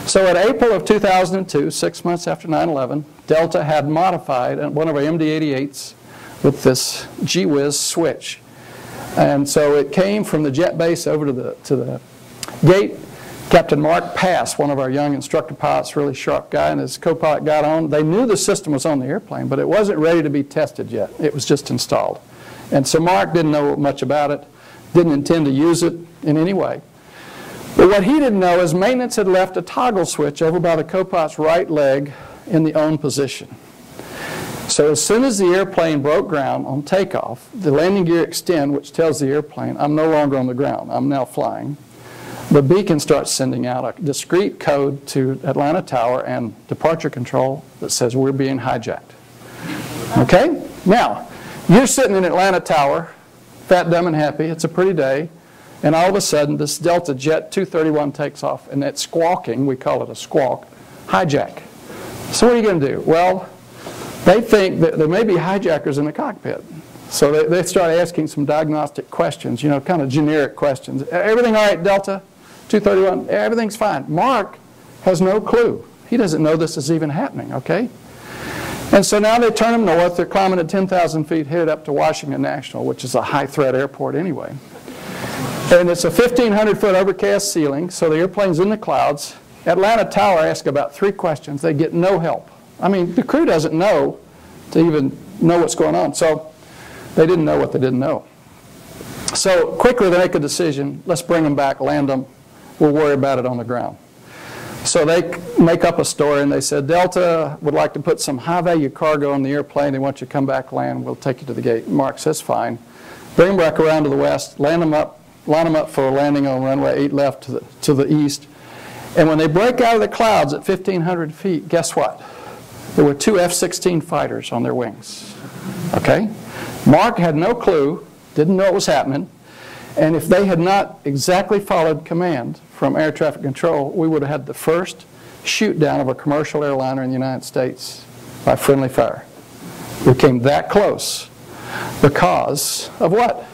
S2: So in April of 2002, 6 months after 9/11, Delta had modified one of our MD-88s with this gee-whiz switch. And so it came from the jet base over to the gate. Captain Mark Pass, one of our young instructor pilots, really sharp guy, and his co-pilot got on. They knew the system was on the airplane, but it wasn't ready to be tested yet. It was just installed. And so Mark didn't know much about it, didn't intend to use it in any way. But what he didn't know is maintenance had left a toggle switch over by the co-pilot's right leg in the on position. So as soon as the airplane broke ground on takeoff, the landing gear extend, which tells the airplane, I'm no longer on the ground, I'm now flying. The beacon starts sending out a discrete code to Atlanta Tower and departure control that says we're being hijacked. Okay? Now, you're sitting in Atlanta Tower, fat, dumb, and happy. It's a pretty day. And all of a sudden, this Delta Jet 231 takes off, and that squawking, we call it a squawk, hijack. So what are you going to do? Well, they think that there may be hijackers in the cockpit. So they start asking some diagnostic questions, you know, kind of generic questions. Everything all right, Delta 231? Everything's fine. Mark has no clue. He doesn't know this is even happening, okay? And so now they turn them north. They're climbing at 10,000 feet, headed up to Washington National, which is a high-threat airport anyway. And it's a 1,500-foot overcast ceiling, so the airplane's in the clouds. Atlanta Tower asks about 3 questions. They get no help. I mean, the crew doesn't know to even know what's going on. So they didn't know what they didn't know. So quickly they make a decision. Let's bring them back, land them. We'll worry about it on the ground. So they make up a story, and they said, Delta would like to put some high-value cargo on the airplane. They want you to come back, land. We'll take you to the gate. Mark says, fine. Bring them back around to the west, land them up, line them up for a landing on runway 8 left to the east. And when they break out of the clouds at 1,500 feet, guess what? There were 2 F-16 fighters on their wings. Okay? Mark had no clue, didn't know what was happening, and if they had not exactly followed command from air traffic control, we would have had the first shoot down of a commercial airliner in the United States by friendly fire. We came that close because of what?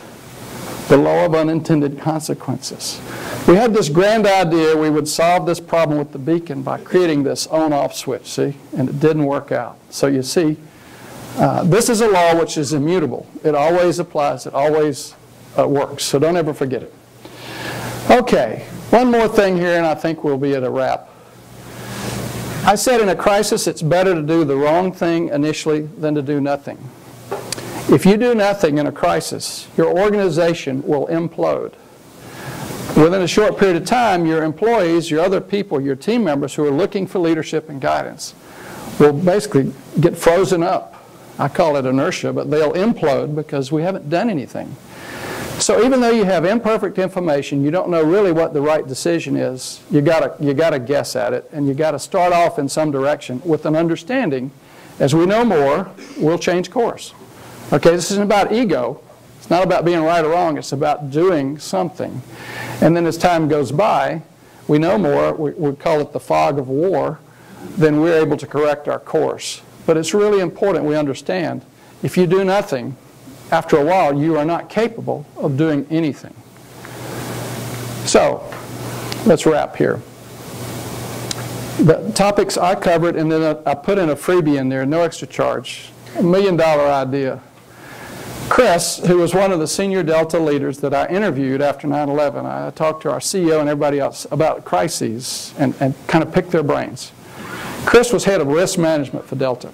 S2: The law of unintended consequences. We had this grand idea we would solve this problem with the beacon by creating this on-off switch, see? And it didn't work out. So you see, this is a law which is immutable. It always applies. It always works. So don't ever forget it. Okay, one more thing here, and I think we'll be at a wrap. I said in a crisis, it's better to do the wrong thing initially than to do nothing. If you do nothing in a crisis, your organization will implode. Within a short period of time, your employees, your other people, your team members who are looking for leadership and guidance will basically get frozen up. I call it inertia, but they'll implode because we haven't done anything. So even though you have imperfect information, you don't know really what the right decision is, you gotta guess at it, and you gotta start off in some direction with an understanding, as we know more, we'll change course. Okay, this isn't about ego. It's not about being right or wrong. It's about doing something. And then as time goes by, we know more. We call it the fog of war. Then we're able to correct our course. But it's really important we understand, if you do nothing, after a while, you are not capable of doing anything. So, let's wrap here. The topics I covered, and then I put in a freebie in there, no extra charge. $1 million idea. Chris, who was one of the senior Delta leaders that I interviewed after 9/11, I talked to our CEO and everybody else about crises and kind of picked their brains. Chris was head of risk management for Delta.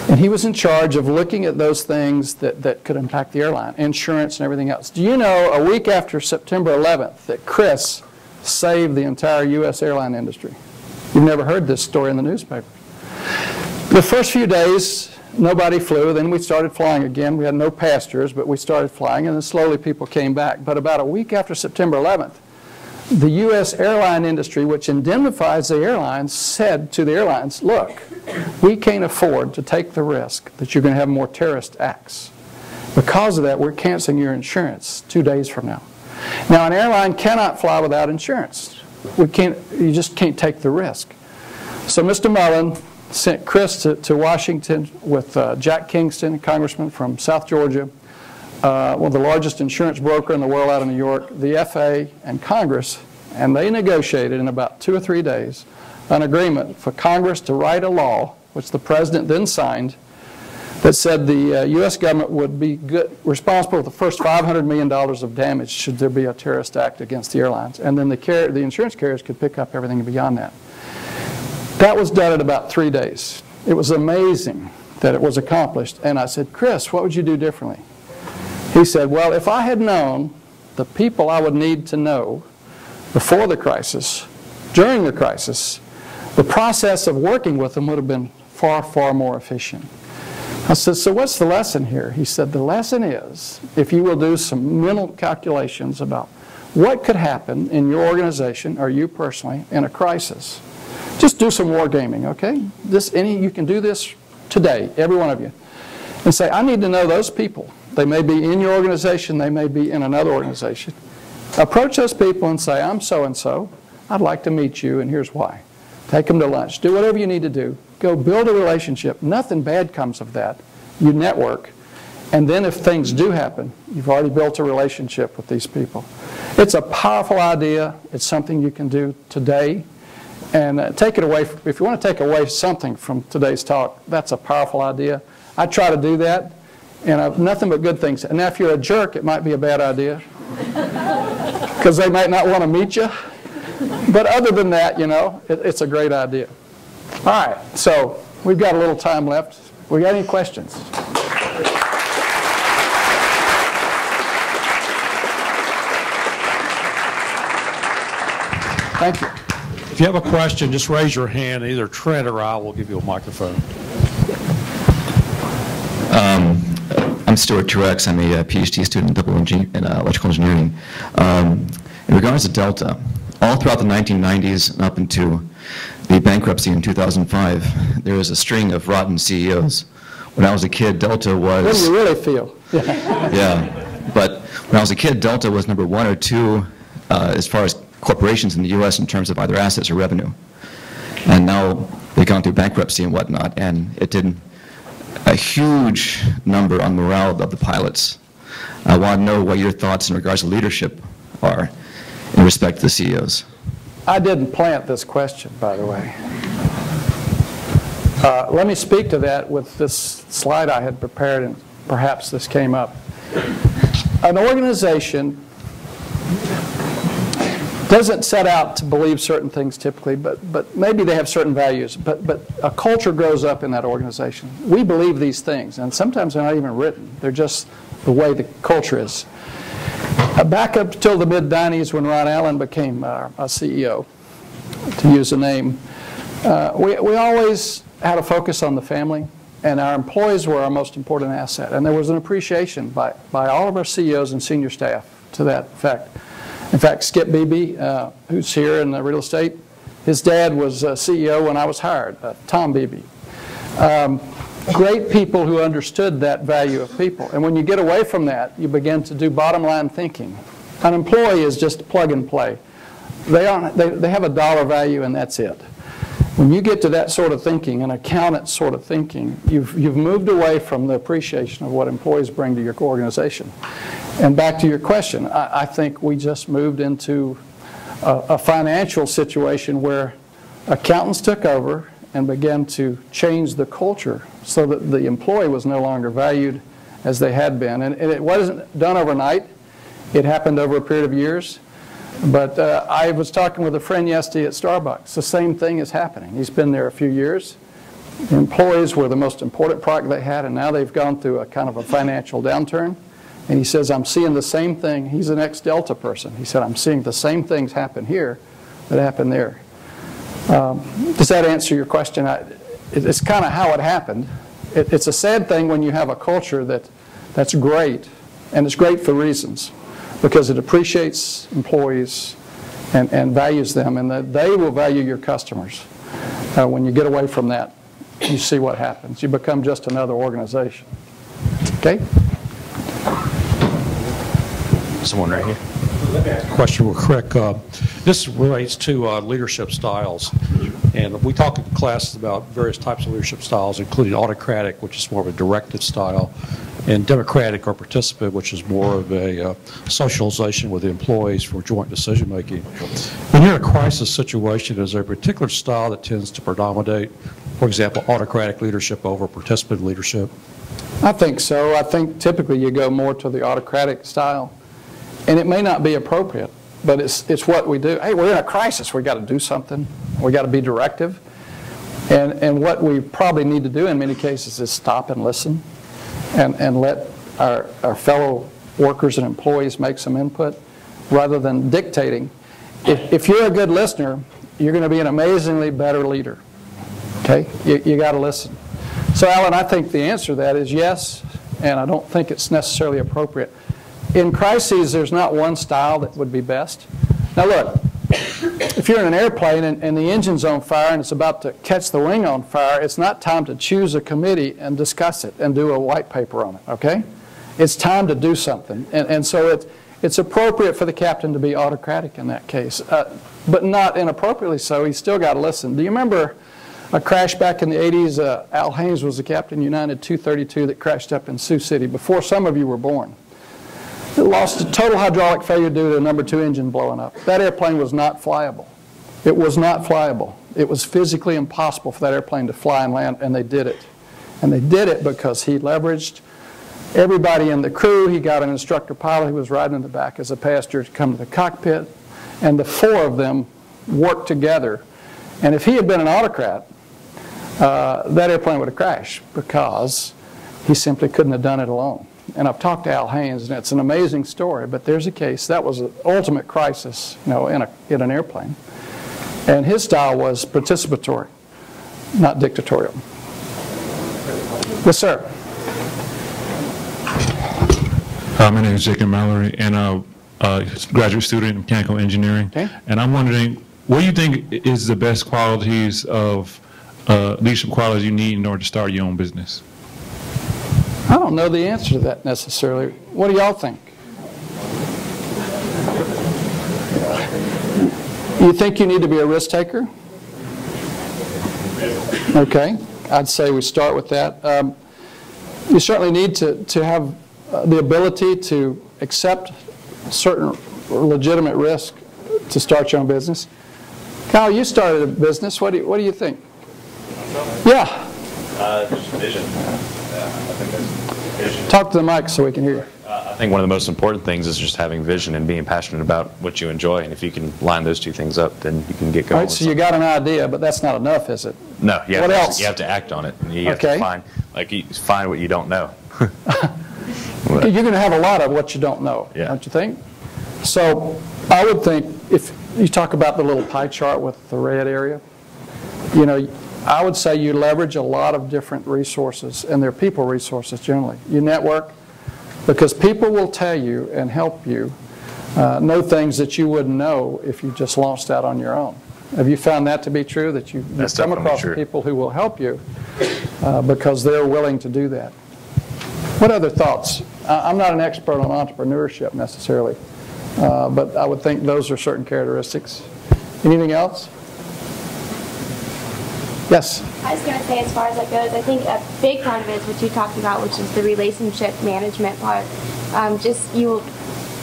S2: And he was in charge of looking at those things that could impact the airline, insurance and everything else. Do you know, a week after September 11th, that Chris saved the entire U.S. airline industry? You've never heard this story in the newspaper. The first few days, nobody flew. Then we started flying again. We had no passengers, but we started flying, and then slowly people came back. But about a week after September 11th, the U.S. airline industry, which indemnifies the airlines, said to the airlines, look, we can't afford to take the risk that you're going to have more terrorist acts. Because of that, we're canceling your insurance 2 days from now. Now, an airline cannot fly without insurance. You just can't take the risk. So Mr. Mullen sent Chris to Washington with Jack Kingston, a congressman from South Georgia, one of the largest insurance broker in the world out of New York, the FAA, and Congress, and they negotiated in about 2 or 3 days an agreement for Congress to write a law, which the president then signed, that said the U.S. government would be responsible for the first $500 million of damage should there be a terrorist act against the airlines. And then the insurance carriers could pick up everything beyond that. That was done in about 3 days. It was amazing that it was accomplished. And I said, Chris, what would you do differently? He said, well, if I had known the people I would need to know before the crisis, during the crisis, the process of working with them would have been far, far more efficient. I said, so what's the lesson here? He said, the lesson is, if you will do some mental calculations about what could happen in your organization, or you personally, in a crisis. Just do some wargaming, okay? You can do this today, every one of you. And say, I need to know those people. They may be in your organization, they may be in another organization. Approach those people and say, I'm so-and-so. I'd like to meet you, and here's why. Take them to lunch. Do whatever you need to do. Go build a relationship. Nothing bad comes of that. You network. And then if things do happen, you've already built a relationship with these people. It's a powerful idea. It's something you can do today. And take it away. If you want to take away something from today's talk, that's a powerful idea. I try to do that. And I've nothing but good things. And now if you're a jerk, it might be a bad idea. Because they might not want to meet you. But other than that, you know, it's a great idea. All right, so we've got a little time left. We got any questions? Thank you.
S8: If you have a question, just raise your hand. Either Trent or I will give you a microphone.
S9: I'm Stuart Truex. I'm a PhD student in electrical engineering. In regards to Delta, all throughout the 1990s and up into the bankruptcy in 2005, there was a string of rotten CEOs. When I was a kid, Delta was...
S2: What do you really feel?
S9: Yeah, but when I was a kid, Delta was number 1 or 2 as far as corporations in the U.S. in terms of either assets or revenue. And now they've gone through bankruptcy and whatnot, and it did a huge number on morale of the pilots. I want to know what your thoughts in regards to leadership are in respect to the CEOs.
S2: I didn't plant this question, by the way. Let me speak to that with this slide I had prepared, and perhaps this came up. An organization doesn't set out to believe certain things typically, but maybe they have certain values. But a culture grows up in that organization. We believe these things, and sometimes they're not even written. They're just the way the culture is. Back up till the mid-90s when Ron Allen became a CEO, to use a name, we always had a focus on the family, and our employees were our most important asset. And there was an appreciation by all of our CEOs and senior staff to that effect. In fact, Skip Beebe, who's here in the real estate, his dad was CEO when I was hired, Tom Beebe. Great people who understood that value of people. And when you get away from that, you begin to do bottom line thinking. An employee is just plug and play. They have a dollar value and that's it. When you get to that sort of thinking, an accountant sort of thinking, you've moved away from the appreciation of what employees bring to your organization. And back to your question, I think we just moved into a financial situation where accountants took over and began to change the culture so that the employee was no longer valued as they had been. And it wasn't done overnight. It happened over a period of years. But I was talking with a friend yesterday at Starbucks. The same thing is happening. He's been there a few years. The employees were the most important product they had, and now they've gone through a kind of a financial downturn. And he says, I'm seeing the same thing. He's an ex-Delta person. He said, I'm seeing the same things happen here that happened there. Does that answer your question? It's kind of how it happened. It's a sad thing when you have a culture that's great, and it's great for reasons, because it appreciates employees and values them, and that they will value your customers. When you get away from that, you see what happens. You become just another organization. Okay?
S1: Someone right here.
S8: Question real quick. This relates to leadership styles. And we talk in classes about various types of leadership styles, including autocratic, which is more of a directive style, and democratic or participant, which is more of a socialization with the employees for joint decision making. When you're in a crisis situation, is there a particular style that tends to predominate? For example, autocratic leadership over participant leadership?
S2: I think so. I think typically you go more to the autocratic style. And it may not be appropriate, but it's what we do. Hey, we're in a crisis. We've got to do something. We've got to be directive. And what we probably need to do in many cases is stop and listen and let our fellow workers and employees make some input rather than dictating. If you're a good listener, you're going to be an amazingly better leader. Okay? You got to listen. So, Alan, I think the answer to that is yes, and I don't think it's necessarily appropriate. In crises, there's not one style that would be best. Now look, if you're in an airplane and the engine's on fire and it's about to catch the wing on fire, it's not time to choose a committee and discuss it and do a white paper on it, okay? It's time to do something. And so it's appropriate for the captain to be autocratic in that case, but not inappropriately so. He's still got to listen. Do you remember a crash back in the 80s? Al Haynes was the captain, United 232, that crashed up in Sioux City before some of you were born. It lost to total hydraulic failure due to a number 2 engine blowing up. That airplane was not flyable. It was not flyable. It was physically impossible for that airplane to fly and land, and they did it. And they did it because he leveraged everybody in the crew. He got an instructor pilot who was riding in the back as a passenger to come to the cockpit, and the 4 of them worked together. And if he had been an autocrat, that airplane would have crashed because he simply couldn't have done it alone. And I've talked to Al Haynes, and it's an amazing story, but there's a case. That was an ultimate crisis, you know, in an airplane. And his style was participatory, not dictatorial. Yes, sir.
S10: My name is Jacob Mallory, and I'm a graduate student in mechanical engineering. Okay. And I'm wondering, what do you think is the best qualities of leadership qualities you need in order to start your own business?
S2: I don't know the answer to that necessarily. What do y'all think? You think you need to be a risk taker? Okay, I'd say we start with that. You certainly need to have the ability to accept certain legitimate risk to start your own business. Kyle, you started a business. What do you think? Yeah.
S1: Just vision. I think that's vision.
S2: Talk to the mic so we can hear you.
S1: I think one of the most important things is just having vision and being passionate about what you enjoy. And if you can line those 2 things up, then you can get going.
S2: All right, so you got an idea, but that's not enough, is it?
S1: No.
S2: What else?
S1: You have to act on it. You have to find what you don't know.
S2: You're going to have a lot of what you don't know, don't you think? So I would think if you talk about the little pie chart with the red area, you know, I would say you leverage a lot of different resources, and they're people resources generally. You network, because people will tell you and help you know things that you wouldn't know if you just launched out on your own. Have you found that to be true, that you come across people who will help you because they're willing to do that? What other thoughts? I'm not an expert on entrepreneurship necessarily, but I would think those are certain characteristics. Anything else? Yes?
S11: I was going to say, as far as that goes, I think a big part of it is what you talked about, which is the relationship management part. You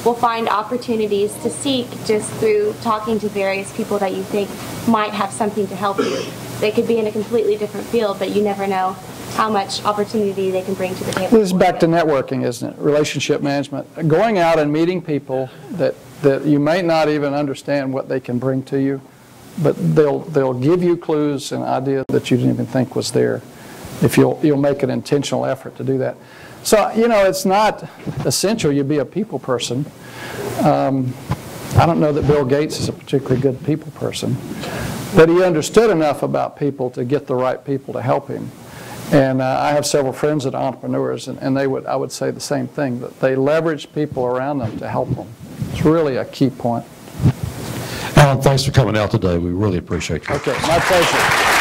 S11: will find opportunities to seek just through talking to various people that you think might have something to help you. They could be in a completely different field, but you never know how much opportunity they can bring to the table.
S2: This is back to networking, isn't it? Relationship management. Going out and meeting people that you may not even understand what they can bring to you, but they'll give you clues and ideas that you didn't even think was there if you'll make an intentional effort to do that. So, you know, it's not essential you be a people person. I don't know that Bill Gates is a particularly good people person, but he understood enough about people to get the right people to help him. And I have several friends that are entrepreneurs, and I would say the same thing, that they leverage people around them to help them. It's really a key point.
S8: Alan, thanks for coming out today. We really appreciate you.
S2: Okay, my pleasure.